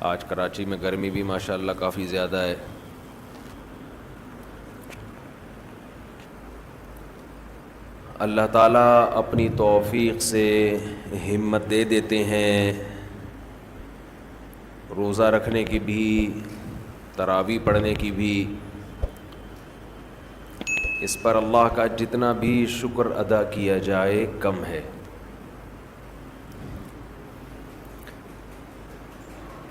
آج کراچی میں گرمی بھی ماشاءاللہ کافی زیادہ ہے. اللہ تعالیٰ اپنی توفیق سے ہمت دے دیتے ہیں روزہ رکھنے کی بھی، تراویح پڑھنے کی بھی. اس پر اللہ کا جتنا بھی شکر ادا کیا جائے کم ہے.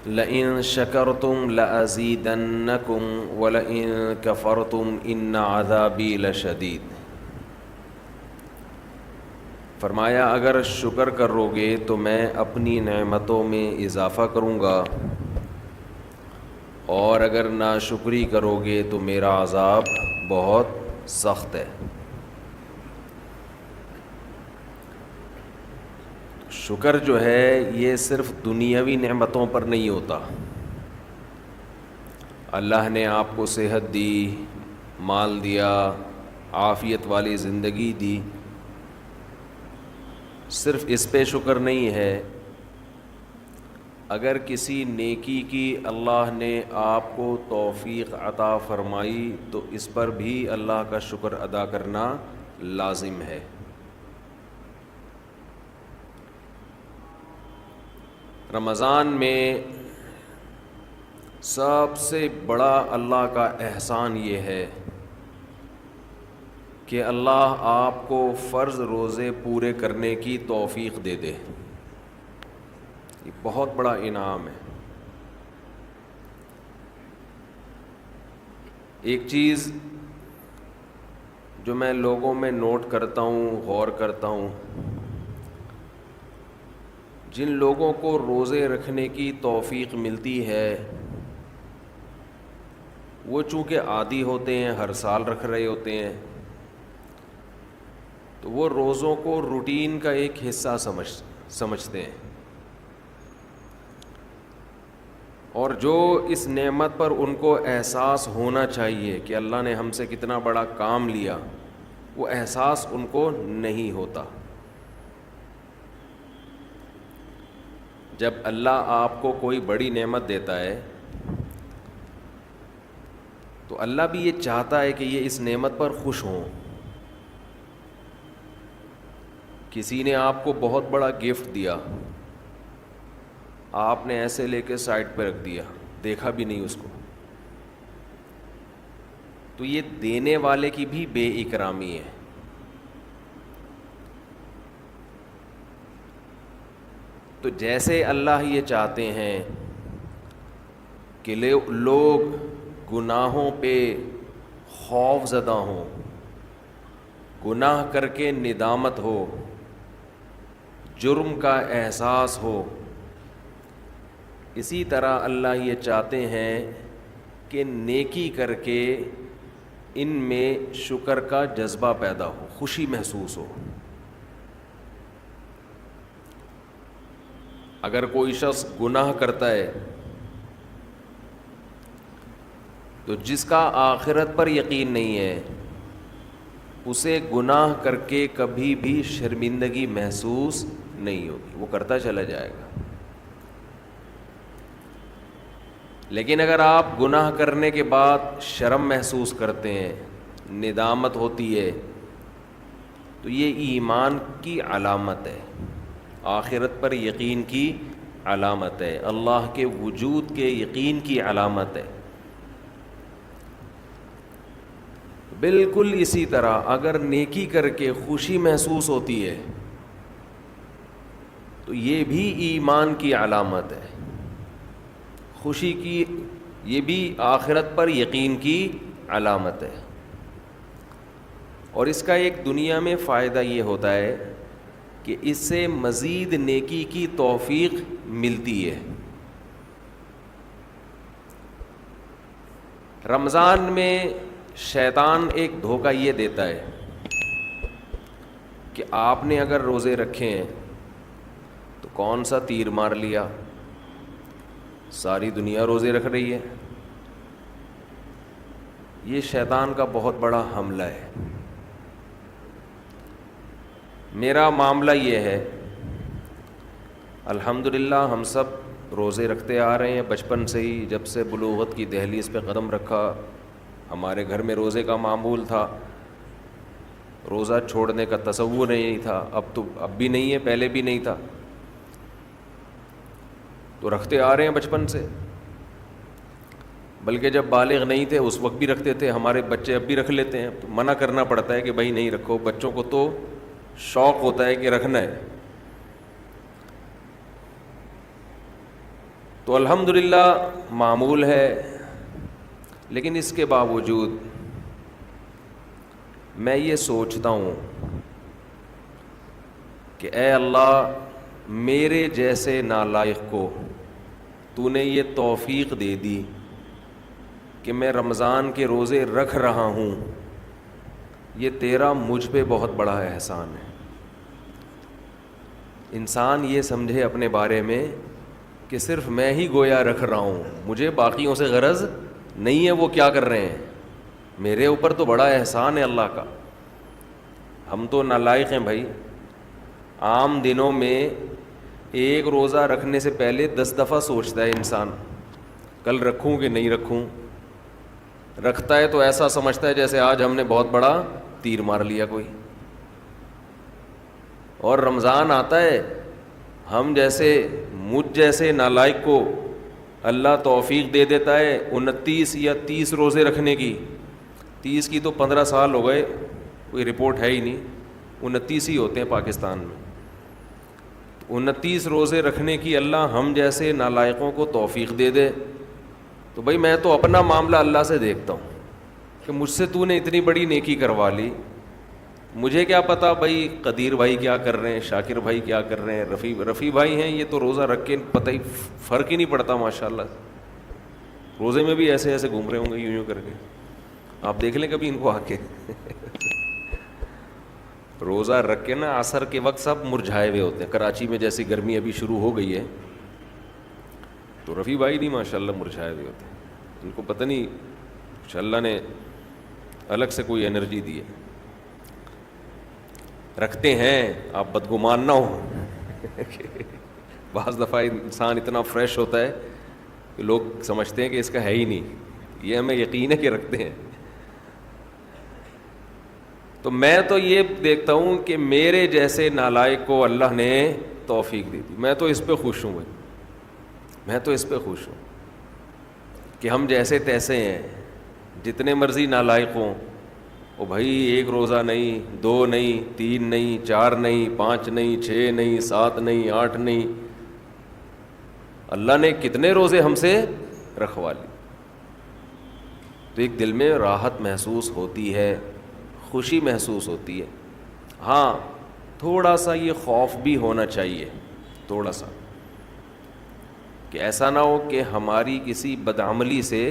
لئن شکرتم لازیدنکم ولئن کفرتم ان عذابی لشدید. فرمایا اگر شکر کرو گے تو میں اپنی نعمتوں میں اضافہ کروں گا، اور اگر ناشکری کرو گے تو میرا عذاب بہت سخت ہے. شکر جو ہے یہ صرف دنیاوی نعمتوں پر نہیں ہوتا. اللہ نے آپ کو صحت دی، مال دیا، عافیت والی زندگی دی، صرف اس پہ شکر نہیں ہے. اگر کسی نیکی کی اللہ نے آپ کو توفیق عطا فرمائی تو اس پر بھی اللہ کا شکر ادا کرنا لازم ہے. رمضان میں سب سے بڑا اللہ کا احسان یہ ہے کہ اللہ آپ کو فرض روزے پورے کرنے کی توفیق دے دے. یہ بہت بڑا انعام ہے. ایک چیز جو میں لوگوں میں نوٹ کرتا ہوں، غور کرتا ہوں، جن لوگوں کو روزے رکھنے کی توفیق ملتی ہے وہ چونکہ عادی ہوتے ہیں، ہر سال رکھ رہے ہوتے ہیں، تو وہ روزوں کو روٹین کا ایک حصہ سمجھتے ہیں. اور جو اس نعمت پر ان کو احساس ہونا چاہیے کہ اللہ نے ہم سے کتنا بڑا کام لیا، وہ احساس ان کو نہیں ہوتا. جب اللہ آپ کو کوئی بڑی نعمت دیتا ہے تو اللہ بھی یہ چاہتا ہے کہ یہ اس نعمت پر خوش ہوں. کسی نے آپ کو بہت بڑا گفٹ دیا، آپ نے ایسے لے کے سائڈ پہ رکھ دیا، دیکھا بھی نہیں اس کو، تو یہ دینے والے کی بھی بے اکرامی ہے. تو جیسے اللہ یہ چاہتے ہیں کہ لوگ گناہوں پہ خوف زدہ ہوں، گناہ کر کے ندامت ہو، جرم کا احساس ہو، اسی طرح اللہ یہ چاہتے ہیں کہ نیکی کر کے ان میں شکر کا جذبہ پیدا ہو، خوشی محسوس ہو. اگر کوئی شخص گناہ کرتا ہے تو جس کا آخرت پر یقین نہیں ہے اسے گناہ کر کے کبھی بھی شرمندگی محسوس نہیں ہوگی، وہ کرتا چلا جائے گا. لیکن اگر آپ گناہ کرنے کے بعد شرم محسوس کرتے ہیں، ندامت ہوتی ہے، تو یہ ایمان کی علامت ہے، آخرت پر یقین کی علامت ہے، اللہ کے وجود کے یقین کی علامت ہے. بالکل اسی طرح اگر نیکی کر کے خوشی محسوس ہوتی ہے تو یہ بھی ایمان کی علامت ہے. خوشی کی یہ بھی آخرت پر یقین کی علامت ہے. اور اس کا ایک دنیا میں فائدہ یہ ہوتا ہے کہ اس سے مزید نیکی کی توفیق ملتی ہے. رمضان میں شیطان ایک دھوکہ یہ دیتا ہے کہ آپ نے اگر روزے رکھے ہیں تو کون سا تیر مار لیا، ساری دنیا روزے رکھ رہی ہے. یہ شیطان کا بہت بڑا حملہ ہے. میرا معاملہ یہ ہے، الحمدللہ ہم سب روزے رکھتے آ رہے ہیں بچپن سے ہی، جب سے بلوغت کی دہلیز پہ قدم رکھا ہمارے گھر میں روزے کا معمول تھا، روزہ چھوڑنے کا تصور نہیں تھا، اب بھی نہیں ہے، پہلے بھی نہیں تھا، تو رکھتے آ رہے ہیں بچپن سے، بلکہ جب بالغ نہیں تھے اس وقت بھی رکھتے تھے، ہمارے بچے اب بھی رکھ لیتے ہیں، تو منع کرنا پڑتا ہے کہ بھائی نہیں رکھو، بچوں کو تو شوق ہوتا ہے کہ رکھنا ہے۔ تو الحمدللہ معمول ہے، لیکن اس کے باوجود میں یہ سوچتا ہوں کہ اے اللہ، میرے جیسے نالائق کو تو نے یہ توفیق دے دی کہ میں رمضان کے روزے رکھ رہا ہوں، یہ تیرا مجھ پہ بہت بڑا احسان ہے۔ انسان یہ سمجھے اپنے بارے میں کہ صرف میں ہی گویا رکھ رہا ہوں، مجھے باقیوں سے غرض نہیں ہے وہ کیا کر رہے ہیں، میرے اوپر تو بڑا احسان ہے اللہ کا۔ ہم تو نالائق ہیں بھائی، عام دنوں میں ایک روزہ رکھنے سے پہلے 10 دفعہ سوچتا ہے انسان کل رکھوں کہ نہیں رکھوں، رکھتا ہے تو ایسا سمجھتا ہے جیسے آج ہم نے بہت بڑا تیر مار لیا کوئی، اور رمضان آتا ہے ہم جیسے مجھ جیسے نالائق کو اللہ توفیق دے دیتا ہے 29 یا 30 روزے رکھنے کی، 30 کی تو 15 سال ہو گئے، کوئی رپورٹ ہے ہی نہیں، 29 ہی ہوتے ہیں پاکستان میں، 29 روزے رکھنے کی اللہ ہم جیسے نالائقوں کو توفیق دے دے، تو بھائی میں تو اپنا معاملہ اللہ سے دیکھتا ہوں کہ مجھ سے تو نے اتنی بڑی نیکی کروا لی، مجھے کیا پتا بھائی قدیر بھائی کیا کر رہے ہیں، شاکر بھائی کیا کر رہے ہیں، رفیع بھائی ہیں، یہ تو روزہ رکھ کے پتہ ہی فرق ہی نہیں پڑتا ماشاءاللہ، روزے میں بھی ایسے ایسے گھوم رہے ہوں گے یوں کر کے، آپ دیکھ لیں کبھی ان کو آ کے روزہ رکھ کے نا عصر کے وقت سب مرجھائے ہوئے ہوتے ہیں، کراچی میں جیسی گرمی ابھی شروع ہو گئی ہے تو رفیع بھائی نہیں ماشاءاللہ مرجھائے ہوئے ہوتے ہیں، ان کو پتہ نہیں کچھ اللہ نے الگ سے کوئی انرجی دی ہے، رکھتے ہیں، آپ بدگمان نہ ہو بعض دفعہ انسان اتنا فریش ہوتا ہے کہ لوگ سمجھتے ہیں کہ اس کا ہے ہی نہیں، یہ ہمیں یقین ہے کہ رکھتے ہیں۔ تو میں تو یہ دیکھتا ہوں کہ میرے جیسے نالائق کو اللہ نے توفیق دی تھی، میں تو اس پہ خوش ہوں بھائی، میں تو اس پہ خوش ہوں کہ ہم جیسے تیسے ہیں، جتنے مرضی نالائق ہوں، او بھائی ایک روزہ نہیں، 2 نہیں، 3 نہیں، 4 نہیں، 5 نہیں، 6 نہیں، 7 نہیں، 8 نہیں، اللہ نے کتنے روزے ہم سے رکھوا لی، تو ایک دل میں راحت محسوس ہوتی ہے، خوشی محسوس ہوتی ہے۔ ہاں تھوڑا سا یہ خوف بھی ہونا چاہیے، تھوڑا سا، کہ ایسا نہ ہو کہ ہماری کسی بدعملی سے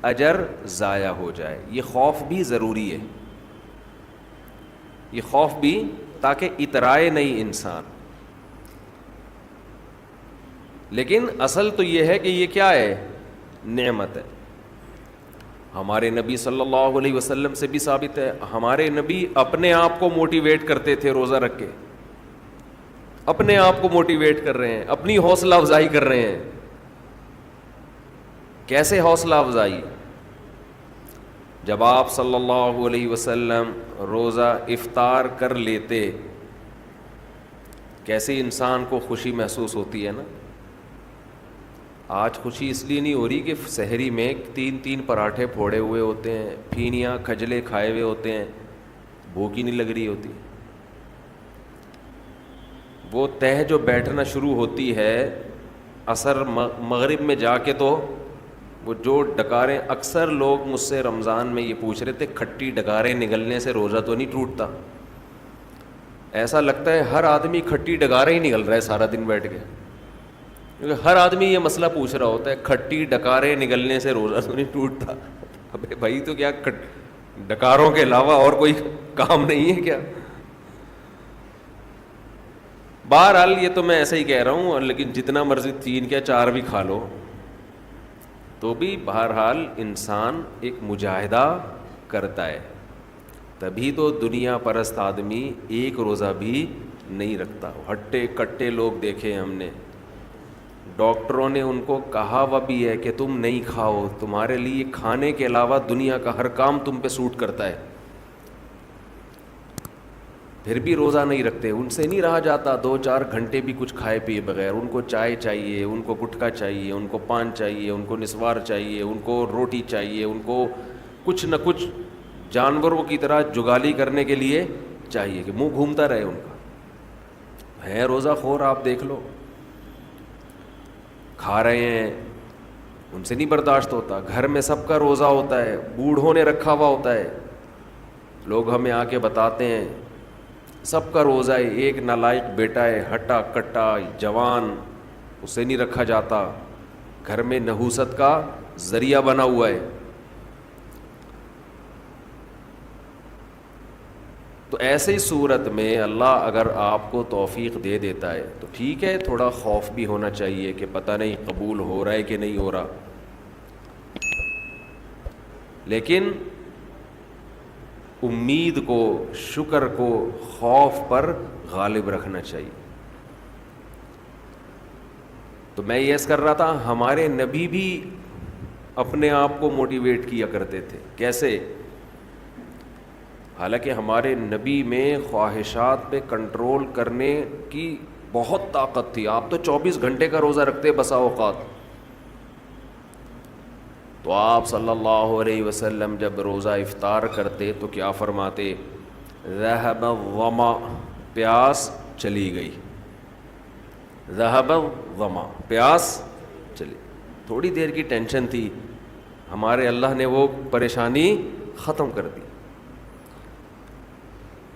اجر ضائع ہو جائے، یہ خوف بھی ضروری ہے، یہ خوف بھی، تاکہ اترائے نہیں انسان، لیکن اصل تو یہ ہے کہ یہ کیا ہے، نعمت ہے۔ ہمارے نبی صلی اللہ علیہ وسلم سے بھی ثابت ہے، ہمارے نبی اپنے آپ کو موٹیویٹ کرتے تھے روزہ رکھ کے، اپنے آپ کو موٹیویٹ کر رہے ہیں، اپنی حوصلہ افزائی کر رہے ہیں۔ کیسے حوصلہ افزائی؟ جب آپ صلی اللہ علیہ وسلم روزہ افطار کر لیتے، کیسے انسان کو خوشی محسوس ہوتی ہے نا۔ آج خوشی اس لیے نہیں ہو رہی کہ سحری میں 3 پراٹھے پھوڑے ہوئے ہوتے ہیں، پھینیاں کھجلے کھائے ہوئے ہوتے ہیں، بھوک ہی نہیں لگ رہی ہوتی، وہ تہ جو بیٹھنا شروع ہوتی ہے عصر مغرب میں جا کے، تو وہ جو ڈکاریں، اکثر لوگ مجھ سے رمضان میں یہ پوچھ رہے تھے کھٹی ڈکاریں نگلنے سے روزہ تو نہیں ٹوٹتا؟ ایسا لگتا ہے ہر آدمی کھٹی ڈکاریں ہی نگل رہا ہے سارا دن بیٹھ کے، کیونکہ ہر آدمی یہ مسئلہ پوچھ رہا ہوتا ہے کھٹی ڈکاریں نگلنے سے روزہ تو نہیں ٹوٹتا؟ ابے بھائی تو کیا ڈکاروں کے علاوہ اور کوئی کام نہیں ہے کیا؟ بہرحال یہ تو میں ایسا ہی کہہ رہا ہوں، لیکن جتنا مرضی 3 یا 4 بھی کھا لو تو بھی بہرحال انسان ایک مجاہدہ کرتا ہے، تبھی تو دنیا پرست آدمی ایک روزہ بھی نہیں رکھتا۔ ہٹے کٹے لوگ دیکھے ہم نے، ڈاکٹروں نے ان کو کہا ہوا بھی ہے کہ تم نہیں کھاؤ، تمہارے لیے کھانے کے علاوہ دنیا کا ہر کام تم پہ سوٹ کرتا ہے، پھر بھی روزہ نہیں رکھتے. ان سے نہیں رہا جاتا 2-4 گھنٹے بھی کچھ کھائے پیے بغیر. ان کو چائے چاہیے، ان کو گٹکا چاہیے، ان کو پان چاہیے، ان کو نسوار چاہیے، ان کو روٹی چاہیے، ان کو کچھ نہ کچھ جانوروں کی طرح جگالی کرنے کے لیے چاہیے کہ منہ گھومتا رہے ان کا. ہے روزہ خور، آپ دیکھ لو، کھا رہے ہیں، ان سے نہیں برداشت ہوتا. گھر میں سب کا روزہ ہوتا ہے، بوڑھوں نے رکھا ہوا ہوتا ہے. لوگ ہمیں آ کے بتاتے ہیں سب کا روزہ ہے، ایک نالائق بیٹا ہے، ہٹا کٹا جوان، اسے نہیں رکھا جاتا، گھر میں نحوست کا ذریعہ بنا ہوا ہے. تو ایسے ہی صورت میں اللہ اگر آپ کو توفیق دے دیتا ہے تو ٹھیک ہے، تھوڑا خوف بھی ہونا چاہیے کہ پتہ نہیں قبول ہو رہا ہے کہ نہیں ہو رہا، لیکن امید کو، شکر کو خوف پر غالب رکھنا چاہیے. تو میں یہ کر رہا تھا، ہمارے نبی بھی اپنے آپ کو موٹیویٹ کیا کرتے تھے. کیسے؟ حالانکہ ہمارے نبی میں خواہشات پہ کنٹرول کرنے کی بہت طاقت تھی. آپ تو 24 گھنٹے کا روزہ رکھتے بسا اوقات. تو آپ صلی اللہ علیہ وسلم جب روزہ افطار کرتے تو کیا فرماتے؟ ذہب الظما، پیاس چلی گئی. ذہب الظما، پیاس چلی. تھوڑی دیر کی ٹینشن تھی، ہمارے اللہ نے وہ پریشانی ختم کر دی.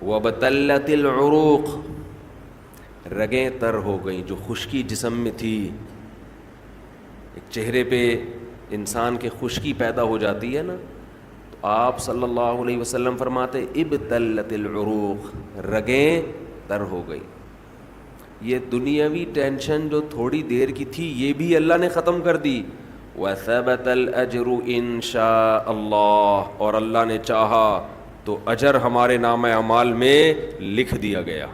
وَبَتَلَّتِ الْعُرُوقُ، رگیں تر ہو گئیں. جو خشکی جسم میں تھی، ایک چہرے پہ انسان کے خشکی پیدا ہو جاتی ہے نا، تو آپ صلی اللہ علیہ وسلم فرماتے ابتلت العروق، رگیں تر ہو گئی. یہ دنیاوی ٹینشن جو تھوڑی دیر کی تھی یہ بھی اللہ نے ختم کر دی. وَثَبَتَ الْأَجْرُ إِن شَاءَ اللَّهُ، اور اللہ نے چاہا تو اجر ہمارے نام اعمال میں لکھ دیا گیا.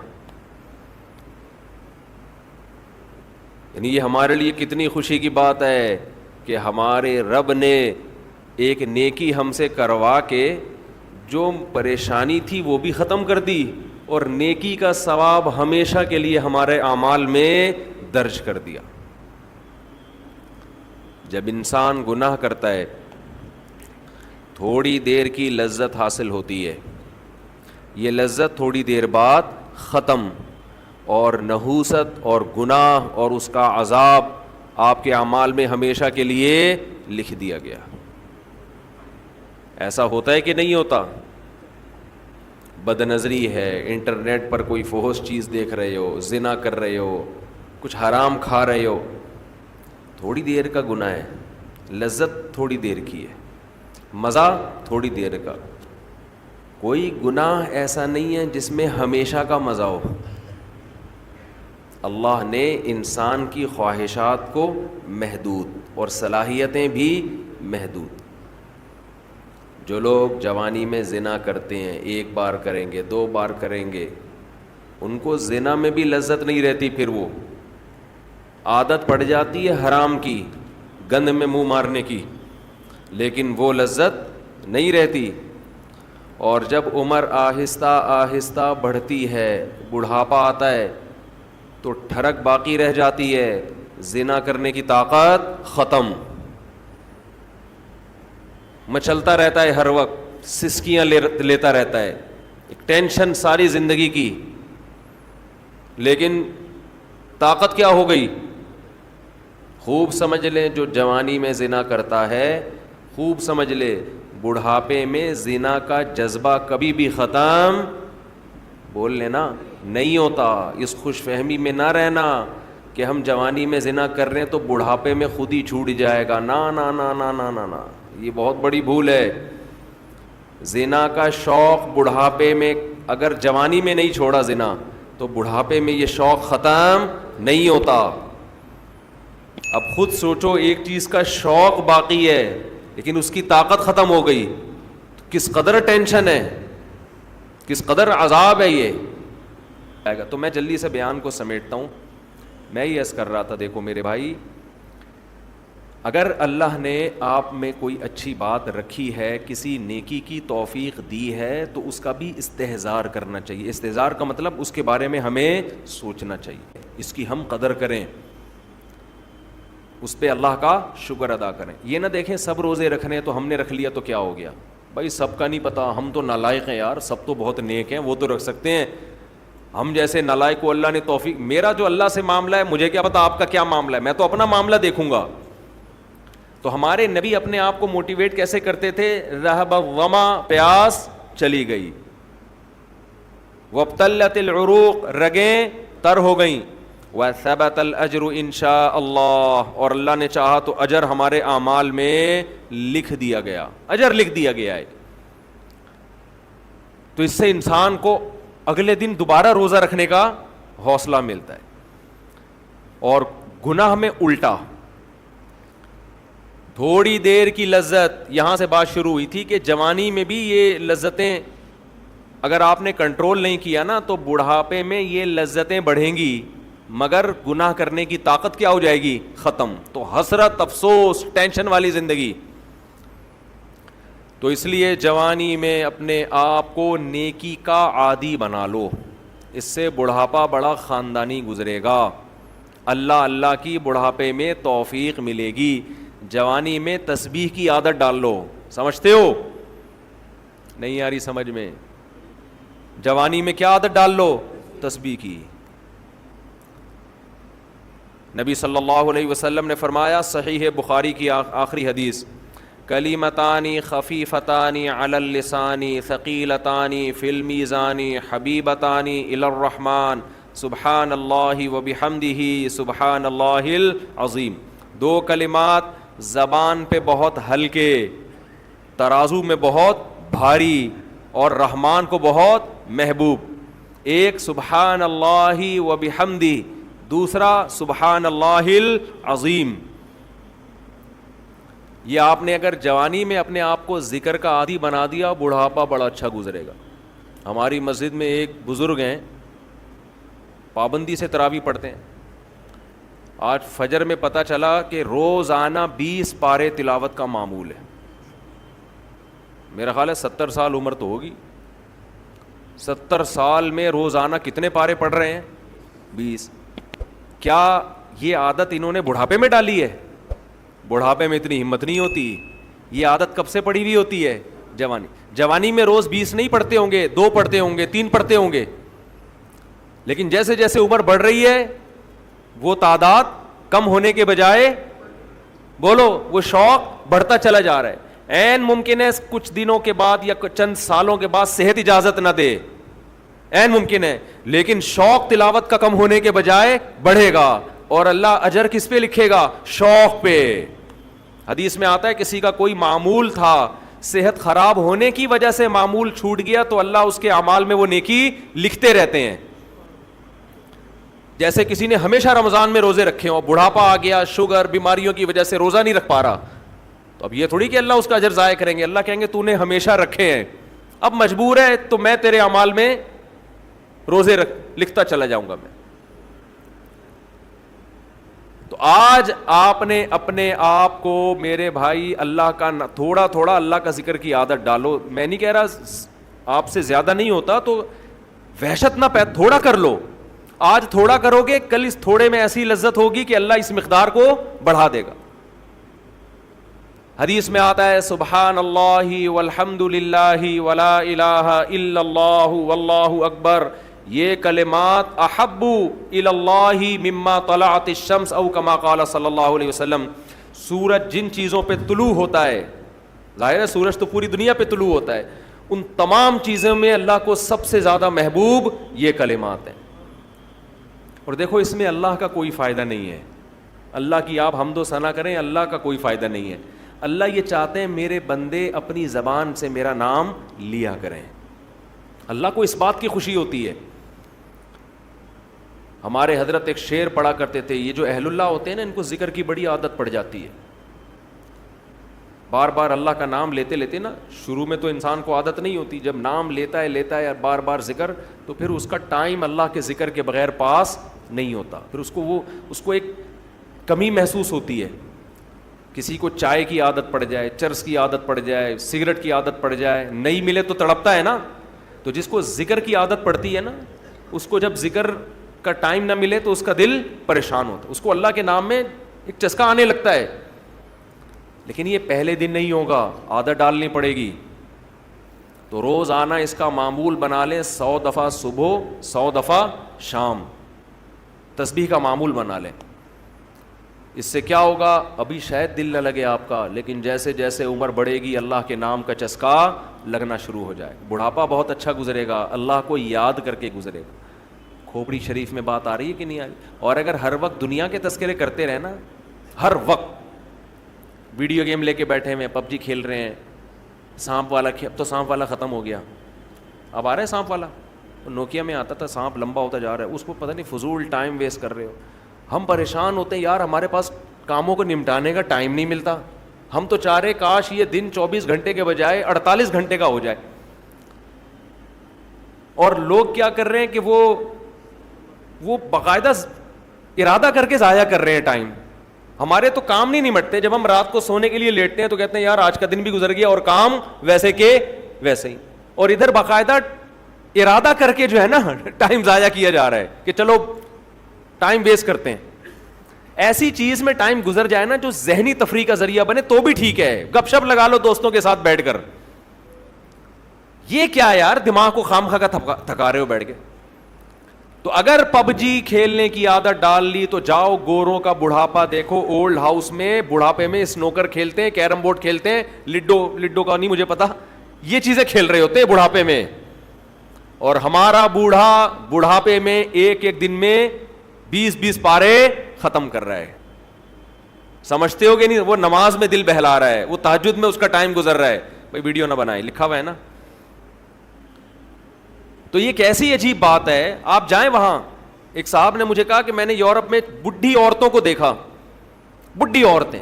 یعنی یہ ہمارے لیے کتنی خوشی کی بات ہے کہ ہمارے رب نے ایک نیکی ہم سے کروا کے جو پریشانی تھی وہ بھی ختم کر دی، اور نیکی کا ثواب ہمیشہ کے لیے ہمارے اعمال میں درج کر دیا. جب انسان گناہ کرتا ہے تھوڑی دیر کی لذت حاصل ہوتی ہے، یہ لذت تھوڑی دیر بعد ختم، اور نحوست اور گناہ اور اس کا عذاب آپ کے اعمال میں ہمیشہ کے لیے لکھ دیا گیا. ایسا ہوتا ہے کہ نہیں ہوتا؟ بد نظری ہے، انٹرنیٹ پر کوئی فحش چیز دیکھ رہے ہو، زنا کر رہے ہو، کچھ حرام کھا رہے ہو، تھوڑی دیر کا گناہ ہے، لذت تھوڑی دیر کی ہے، مزہ تھوڑی دیر کا. کوئی گناہ ایسا نہیں ہے جس میں ہمیشہ کا مزہ ہو. اللہ نے انسان کی خواہشات کو محدود اور صلاحیتیں بھی محدود. جو لوگ جوانی میں زنا کرتے ہیں، 1 بار کریں گے، 2 بار کریں گے، ان کو زنا میں بھی لذت نہیں رہتی، پھر وہ عادت پڑ جاتی ہے حرام کی، گند میں منہ مارنے کی، لیکن وہ لذت نہیں رہتی. اور جب عمر آہستہ آہستہ بڑھتی ہے، بڑھاپا آتا ہے، تو ٹھڑک باقی رہ جاتی ہے، زنا کرنے کی طاقت ختم. مچلتا رہتا ہے ہر وقت، سسکیاں لیتا رہتا ہے، ایک ٹینشن ساری زندگی کی. لیکن طاقت کیا ہو گئی؟ خوب سمجھ لیں، جو جوانی میں زنا کرتا ہے خوب سمجھ لے، بڑھاپے میں زنا کا جذبہ کبھی بھی ختم، بول لینا، نہیں ہوتا. اس خوش فہمی میں نہ رہنا کہ ہم جوانی میں زنا کر رہے ہیں تو بڑھاپے میں خود ہی چھوٹ جائے گا. نا نا نا نا نا نا نا، یہ بہت بڑی بھول ہے. زنا کا شوق بڑھاپے میں، اگر جوانی میں نہیں چھوڑا زنا تو بڑھاپے میں یہ شوق ختم نہیں ہوتا. اب خود سوچو، ایک چیز کا شوق باقی ہے لیکن اس کی طاقت ختم ہو گئی، کس قدر ٹینشن ہے، کس قدر عذاب ہے یہ. تو میں جلدی سے بیان کو سمیٹتا ہوں. میں یہ عرض کر رہا تھا، دیکھو میرے بھائی، اگر اللہ نے آپ میں کوئی اچھی بات رکھی ہے، کسی نیکی کی توفیق دی ہے، تو اس کا بھی استحضار کرنا چاہیے. استحضار کا مطلب اس کے بارے میں ہمیں سوچنا چاہیے، اس کی ہم قدر کریں، اس پہ اللہ کا شکر ادا کریں. یہ نہ دیکھیں سب روزے رکھنے تو ہم نے رکھ لیا تو کیا ہو گیا، بھائی سب کا نہیں پتا، ہم تو نالائق ہیں یار، سب تو بہت نیک ہیں، وہ تو رکھ سکتے ہیں، ہم جیسے نالائق کو اللہ نے توفیق. میرا جو اللہ سے معاملہ ہے مجھے کیا پتا آپ کا کیا معاملہ ہے، میں تو اپنا معاملہ دیکھوں گا. تو ہمارے نبی اپنے آپ کو موٹیویٹ کیسے کرتے تھے؟ رہب الظما، پیاس چلی گئی، وابتلت العروق، رگیں تر ہو گئیں، وثبت الاجر انشاء اللہ، اور اللہ نے چاہا تو اجر ہمارے اعمال میں لکھ دیا گیا، اجر لکھ دیا گیا ہے. تو اس سے انسان کو اگلے دن دوبارہ روزہ رکھنے کا حوصلہ ملتا ہے. اور گناہ میں الٹا، تھوڑی دیر کی لذت، یہاں سے بات شروع ہوئی تھی کہ جوانی میں بھی یہ لذتیں اگر آپ نے کنٹرول نہیں کیا نا تو بڑھاپے میں یہ لذتیں بڑھیں گی، مگر گناہ کرنے کی طاقت کیا ہو جائے گی؟ ختم. تو حسرت، افسوس، ٹینشن والی زندگی. تو اس لیے جوانی میں اپنے آپ کو نیکی کا عادی بنا لو، اس سے بڑھاپا بڑا خاندانی گزرے گا. اللہ اللہ کی بڑھاپے میں توفیق ملے گی. جوانی میں تسبیح کی عادت ڈال لو. سمجھتے ہو؟ نہیں آ رہی سمجھ میں؟ جوانی میں کیا عادت ڈال لو؟ تسبیح کی. نبی صلی اللہ علیہ وسلم نے فرمایا، صحیح بخاری کی آخری حدیث، کلیمتان خفیفتان علی اللسان ثقیلتان فی المیزان حبیبتان الی الرحمن سبحان اللہ وبحمدہ سبحان اللہ العظیم. دو کلمات زبان پہ بہت ہلکے، ترازو میں بہت بھاری، اور رحمان کو بہت محبوب. ایک سبحان اللہ وبحمدہ، دوسرا سبحان اللہ العظیم. یہ آپ نے اگر جوانی میں اپنے آپ کو ذکر کا عادی بنا دیا، بڑھاپا بڑا اچھا گزرے گا. ہماری مسجد میں ایک بزرگ ہیں، پابندی سے تراویح پڑھتے ہیں. آج فجر میں پتہ چلا کہ روزانہ 20 پارے تلاوت کا معمول ہے. میرا خیال ہے 70 سال عمر تو ہوگی. 70 سال میں روزانہ کتنے پارے پڑھ رہے ہیں؟ 20. کیا یہ عادت انہوں نے بڑھاپے میں ڈالی ہے؟ بڑھاپے میں اتنی ہمت نہیں ہوتی. یہ عادت کب سے پڑی ہوئی ہوتی ہے؟ جوانی میں روز 20 نہیں پڑھتے ہوں گے، 2 پڑھتے ہوں گے، 3 پڑھتے ہوں گے، لیکن جیسے جیسے عمر بڑھ رہی ہے وہ تعداد کم ہونے کے بجائے، بولو، وہ شوق بڑھتا چلا جا رہا ہے. عین ممکن ہے کچھ دنوں کے بعد یا چند سالوں کے بعد صحت اجازت نہ دے، عین ممکن ہے، لیکن شوق تلاوت کا کم ہونے کے بجائے بڑھے گا. اور اللہ اجر کس پہ لکھے گا؟ شوق پہ. حدیث میں آتا ہے کسی کا کوئی معمول تھا، صحت خراب ہونے کی وجہ سے معمول چھوٹ گیا تو اللہ اس کے اعمال میں وہ نیکی لکھتے رہتے ہیں. جیسے کسی نے ہمیشہ رمضان میں روزے رکھے ہوں، بڑھاپا آ گیا، شوگر، بیماریوں کی وجہ سے روزہ نہیں رکھ پا رہا، تو اب یہ تھوڑی کہ اللہ اس کا اجر ضائع کریں گے. اللہ کہیں گے تو نے ہمیشہ رکھے ہیں، اب مجبور ہے تو میں تیرے اعمال میں روزے لکھتا چلا جاؤں گا میں. تو آج آپ نے اپنے آپ کو میرے بھائی اللہ کا تھوڑا تھوڑا اللہ کا ذکر کی عادت ڈالو. میں نہیں کہہ رہا آپ سے زیادہ نہیں ہوتا تو وحشت نہ تھوڑا کر لو. آج تھوڑا کرو گے، کل اس تھوڑے میں ایسی لذت ہوگی کہ اللہ اس مقدار کو بڑھا دے گا. حدیث میں آتا ہے سبحان اللہ والحمد للہ ولا الہ الا اللہ واللہ اکبر، یہ کلمات احب الی اللہ مما طلعت الشمس او کما قال صلی اللہ علیہ وسلم. سورج جن چیزوں پہ طلوع ہوتا ہے، ظاہر ہے سورج تو پوری دنیا پہ طلوع ہوتا ہے، ان تمام چیزوں میں اللہ کو سب سے زیادہ محبوب یہ کلمات ہیں. اور دیکھو اس میں اللہ کا کوئی فائدہ نہیں ہے، اللہ کی آپ حمد و ثنا کریں، اللہ کا کوئی فائدہ نہیں ہے. اللہ یہ چاہتے ہیں میرے بندے اپنی زبان سے میرا نام لیا کریں. اللہ کو اس بات کی خوشی ہوتی ہے. ہمارے حضرت ایک شعر پڑھا کرتے تھے، یہ جو اہل اللہ ہوتے ہیں نا ان کو ذکر کی بڑی عادت پڑ جاتی ہے. بار بار اللہ کا نام لیتے لیتے نا، شروع میں تو انسان کو عادت نہیں ہوتی، جب نام لیتا ہے بار بار ذکر، تو پھر اس کا ٹائم اللہ کے ذکر کے بغیر پاس نہیں ہوتا، پھر اس کو ایک کمی محسوس ہوتی ہے. کسی کو چائے کی عادت پڑ جائے، چرس کی عادت پڑ جائے، سگریٹ کی عادت پڑ جائے، نہیں ملے تو تڑپتا ہے نا. تو جس کو ذکر کی عادت پڑتی ہے نا، اس کو جب ذکر کا ٹائم نہ ملے تو اس کا دل پریشان ہوتا ہے، اس کو اللہ کے نام میں ایک چسکا آنے لگتا ہے. لیکن یہ پہلے دن نہیں ہوگا، عادت ڈالنی پڑے گی. تو روز آنا اس کا معمول بنا لیں، 100 دفعہ صبح 100 دفعہ شام تسبیح کا معمول بنا لیں. اس سے کیا ہوگا؟ ابھی شاید دل نہ لگے آپ کا، لیکن جیسے جیسے عمر بڑھے گی اللہ کے نام کا چسکا لگنا شروع ہو جائے. بڑھاپا بہت اچھا گزرے گا، اللہ کو یاد کر کے گزرے گا. کھوپڑی شریف میں بات آ رہی ہے کہ نہیں آ رہی؟ اور اگر ہر وقت دنیا کے تذکرے کرتے رہے نا، ہر وقت ویڈیو گیم لے کے بیٹھے ہوئے، پب جی کھیل رہے ہیں، سانپ والا اب تو سانپ والا ختم ہو گیا، اب آ رہا ہے سانپ والا. نوکیا میں آتا تھا، سانپ لمبا ہوتا جا رہا ہے، اس کو پتہ نہیں فضول ٹائم ویسٹ کر رہے ہو. ہم پریشان ہوتے ہیں یار، ہمارے پاس کاموں کو نمٹانے کا ٹائم نہیں ملتا. ہم تو چاہ رہے کاش یہ دن 24 گھنٹے کے بجائے 48 گھنٹے کا ہو جائے. اور لوگ کیا کر رہے ہیں کہ وہ باقاعدہ ارادہ کر کے ضائع کر رہے ہیں ٹائم. ہمارے تو کام نہیں نمٹتے. جب ہم رات کو سونے کے لیے لیٹتے ہیں تو کہتے ہیں یار آج کا دن بھی گزر گیا اور کام ویسے کے ویسے ہی. اور ادھر باقاعدہ ارادہ کر کے جو ہے نا ٹائم ضائع کیا جا رہا ہے کہ چلو ٹائم ویسٹ کرتے ہیں. ایسی چیز میں ٹائم گزر جائے نا جو ذہنی تفریح کا ذریعہ بنے تو بھی ٹھیک ہے. گپ شپ لگا لو دوستوں کے ساتھ بیٹھ کر. یہ کیا یار دماغ کو خام خواہ کا تھکا رہے ہو بیٹھ کے. تو اگر پب جی کھیلنے کی عادت ڈال لی تو جاؤ گوروں کا بڑھاپا دیکھو. اولڈ ہاؤس میں بڑھاپے میں سنوکر کھیلتے ہیں، کیرم بورڈ کھیلتے ہیں، لڈو کا نہیں مجھے پتا، یہ چیزیں کھیل رہے ہوتے ہیں بڑھاپے میں. اور ہمارا بوڑھا بڑھاپے میں ایک ایک دن میں 20 پارے ختم کر رہا ہے. سمجھتے ہو کہ نہیں؟ وہ نماز میں دل بہلا رہا ہے، وہ تہجد میں اس کا ٹائم گزر رہا ہے. بھائی ویڈیو نہ بنائے، لکھا ہوا ہے نا. تو یہ کیسی عجیب بات ہے. آپ جائیں وہاں. ایک صاحب نے مجھے کہا کہ میں نے یورپ میں بڈھی عورتوں کو دیکھا، بڈھی عورتیں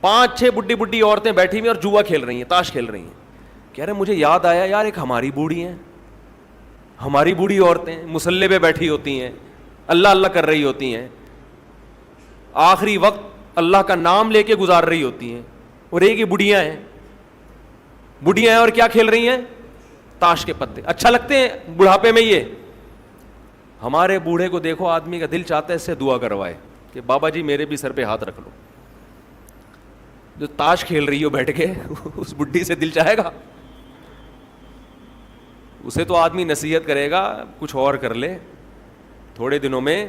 5-6 بڈھی عورتیں بیٹھی ہوئی اور جوا کھیل رہی ہیں، تاش کھیل رہی ہیں. کہہ رہے مجھے یاد آیا یار ایک ہماری بوڑھی ہیں، ہماری بوڑھی عورتیں مصلے پہ بیٹھی ہوتی ہیں، اللہ اللہ کر رہی ہوتی ہیں، آخری وقت اللہ کا نام لے کے گزار رہی ہوتی ہیں. اور ایک ہی بڑھیاں ہیں اور کیا کھیل رہی ہیں؟ تاش کے پتے. اچھا لگتے ہیں بڑھاپے میں یہ. ہمارے بوڑھے کو دیکھو، آدمی کا دل چاہتا ہے اس سے دعا کروائے کہ بابا جی میرے بھی سر پہ ہاتھ رکھ لو. جو تاش کھیل رہی ہو بیٹھ کے اس بڈھی سے دل چاہے گا؟ اسے تو آدمی نصیحت کرے گا کچھ اور کر لے. تھوڑے دنوں میں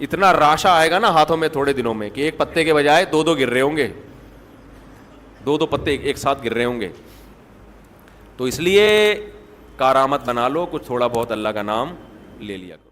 اتنا راشا آئے گا نا ہاتھوں میں تھوڑے دنوں میں کہ ایک پتے کے بجائے 2 گر رہے ہوں گے، 2 پتے ایک ساتھ گر رہے ہوں گے. تو اس لیے کارآمد بنا لو، کچھ تھوڑا بہت اللہ کا نام لے لیا کرو.